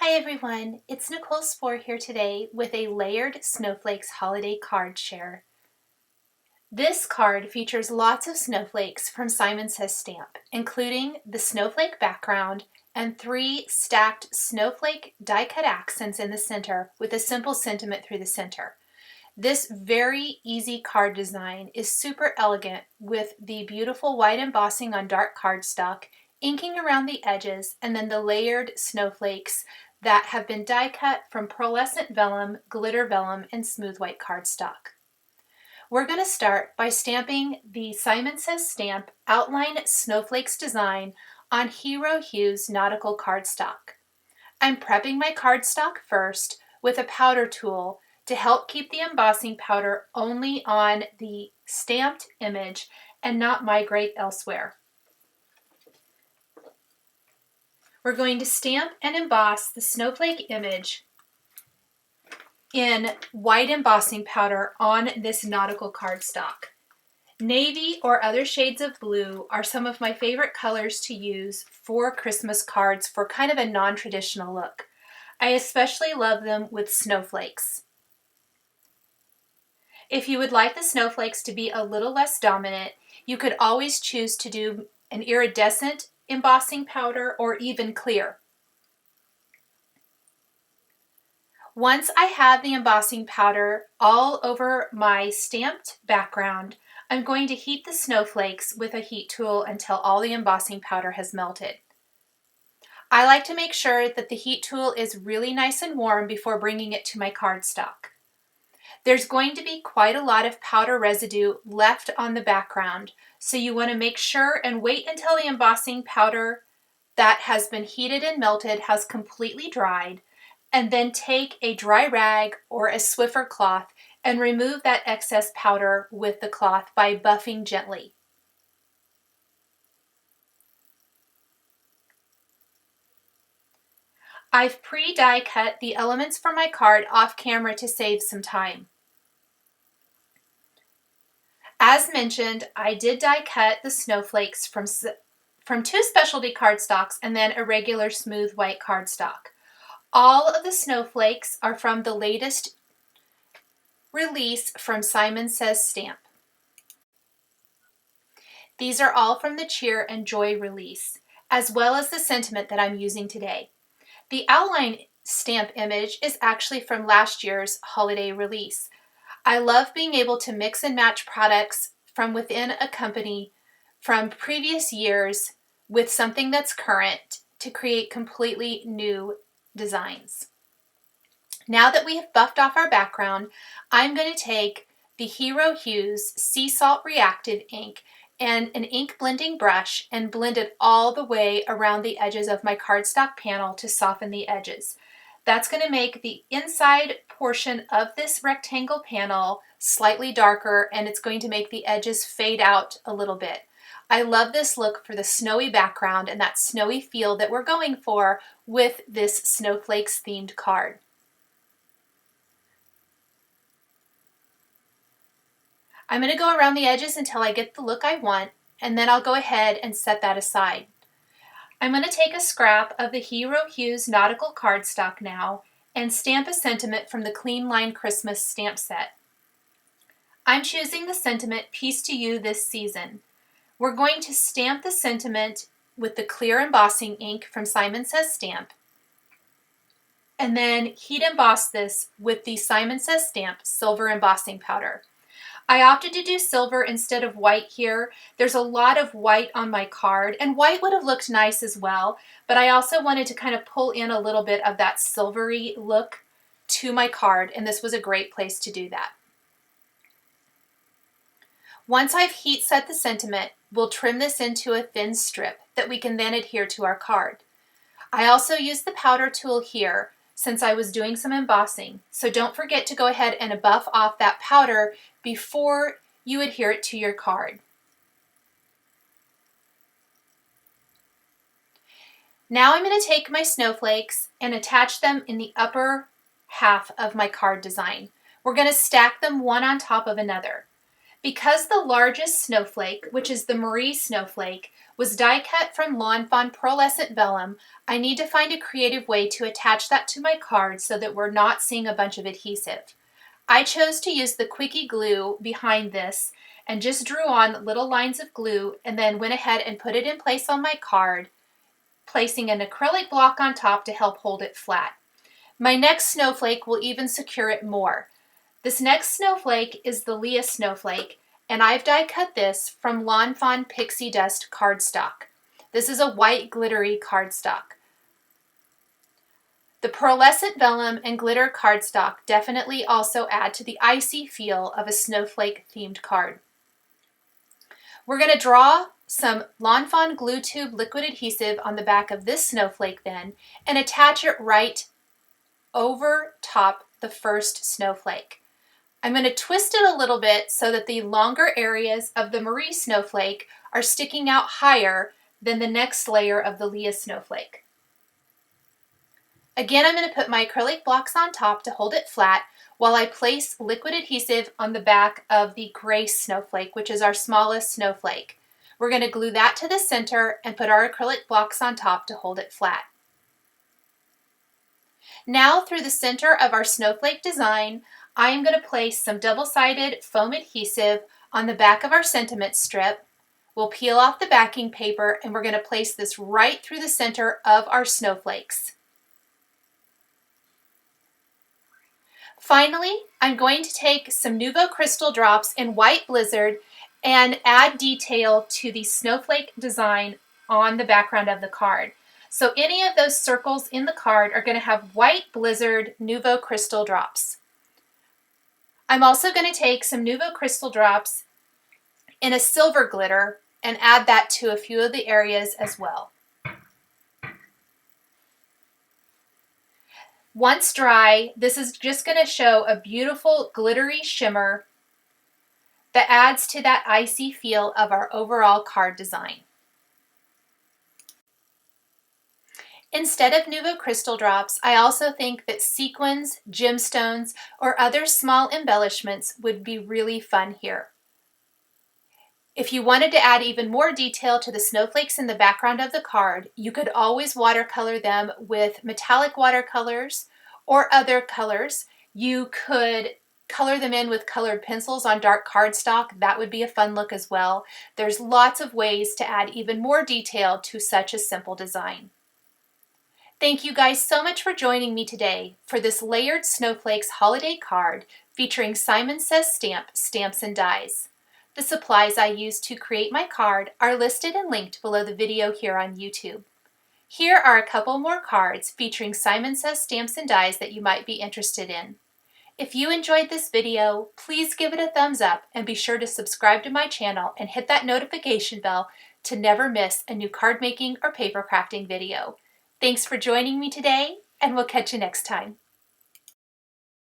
Hi everyone, it's Nichol Spohr here today with a layered Snowflakes holiday card share. This card features lots of snowflakes from Simon Says Stamp, including the snowflake background and 3 stacked snowflake die-cut accents in the center with a simple sentiment through the center. This very easy card design is super elegant with the beautiful white embossing on dark cardstock, inking around the edges, and then the layered snowflakes that have been die cut from pearlescent vellum, glitter vellum, and smooth white cardstock. We're going to start by stamping the Simon Says Stamp Outline Snowflakes design on Hues Nautical cardstock. I'm prepping my cardstock first with a powder tool to help keep the embossing powder only on the stamped image and not migrate elsewhere. We're going to stamp and emboss the snowflake image in white embossing powder on this nautical cardstock. Navy or other shades of blue are some of my favorite colors to use for Christmas cards for kind of a non-traditional look. I especially love them with snowflakes. If you would like the snowflakes to be a little less dominant, you could always choose to do an iridescent embossing powder or even clear. Once I have the embossing powder all over my stamped background, I'm going to heat the snowflakes with a heat tool until all the embossing powder has melted. I like to make sure that the heat tool is really nice and warm before bringing it to my cardstock. There's going to be quite a lot of powder residue left on the background, so you want to make sure and wait until the embossing powder that has been heated and melted has completely dried, and then take a dry rag or a Swiffer cloth and remove that excess powder with the cloth by buffing gently. I've pre-die cut the elements for my card off camera to save some time. As mentioned, I did die cut the snowflakes from 2 specialty cardstocks and then a regular smooth white cardstock. All of the snowflakes are from the latest release from Simon Says Stamp. These are all from the Cheer and Joy release, as well as the sentiment that I'm using today. The outline stamp image is actually from last year's holiday release. I love being able to mix and match products from within a company from previous years with something that's current to create completely new designs. Now that we have buffed off our background, I'm going to take the Hues Sea Salt Reactive ink and an ink blending brush and blend it all the way around the edges of my cardstock panel to soften the edges. That's going to make the inside portion of this rectangle panel slightly darker, and it's going to make the edges fade out a little bit. I love this look for the snowy background and that snowy feel that we're going for with this snowflakes themed card. I'm going to go around the edges until I get the look I want, and then I'll go ahead and set that aside. I'm going to take a scrap of the Hues Nautical cardstock now and stamp a sentiment from the Clean Line Christmas stamp set. I'm choosing the sentiment Peace to You this season. We're going to stamp the sentiment with the clear embossing ink from Simon Says Stamp, and then heat emboss this with the Simon Says Stamp silver embossing powder. I opted to do silver instead of white here. There's a lot of white on my card, and white would have looked nice as well, but I also wanted to kind of pull in a little bit of that silvery look to my card, and this was a great place to do that. Once I've heat set the sentiment, we'll trim this into a thin strip that we can then adhere to our card. I also used the powder tool here since I was doing some embossing, so don't forget to go ahead and buff off that powder before you adhere it to your card. Now I'm going to take my snowflakes and attach them in the upper half of my card design. We're going to stack them one on top of another. Because the largest snowflake, which is the Marie snowflake, was die cut from Lawn Fawn pearlescent vellum, I need to find a creative way to attach that to my card so that we're not seeing a bunch of adhesive. I chose to use the quickie glue behind this and just drew on little lines of glue and then went ahead and put it in place on my card, placing an acrylic block on top to help hold it flat. My next snowflake will even secure it more. This next snowflake is the Leah snowflake, and I've die cut this from Lawn Fawn Pixie Dust cardstock. This is a white glittery cardstock. The pearlescent vellum and glitter cardstock definitely also add to the icy feel of a snowflake themed card. We're going to draw some Lawn Fawn glue tube liquid adhesive on the back of this snowflake then and attach it right over top the first snowflake. I'm going to twist it a little bit so that the longer areas of the Marie snowflake are sticking out higher than the next layer of the Leah snowflake. Again, I'm going to put my acrylic blocks on top to hold it flat while I place liquid adhesive on the back of the Grace snowflake, which is our smallest snowflake. We're going to glue that to the center and put our acrylic blocks on top to hold it flat. Now, through the center of our snowflake design, I am going to place some double-sided foam adhesive on the back of our sentiment strip. We'll peel off the backing paper and we're going to place this right through the center of our snowflakes. Finally, I'm going to take some Nuvo crystal drops in White Blizzard and add detail to the snowflake design on the background of the card. So any of those circles in the card are going to have White Blizzard Nuvo crystal drops. I'm also going to take some Nuvo crystal drops in a silver glitter and add that to a few of the areas as well. Once dry, this is just going to show a beautiful glittery shimmer that adds to that icy feel of our overall card design. Instead of Nuvo crystal drops, I also think that sequins, gemstones, or other small embellishments would be really fun here. If you wanted to add even more detail to the snowflakes in the background of the card, you could always watercolor them with metallic watercolors or other colors. You could color them in with colored pencils on dark cardstock. That would be a fun look as well. There's lots of ways to add even more detail to such a simple design. Thank you guys so much for joining me today for this layered snowflakes holiday card featuring Simon Says Stamp stamps and dies. The supplies I used to create my card are listed and linked below the video here on YouTube. Here are a couple more cards featuring Simon Says Stamps and dies that you might be interested in. If you enjoyed this video, please give it a thumbs up and be sure to subscribe to my channel and hit that notification bell to never miss a new card making or paper crafting video. Thanks for joining me today, and we'll catch you next time.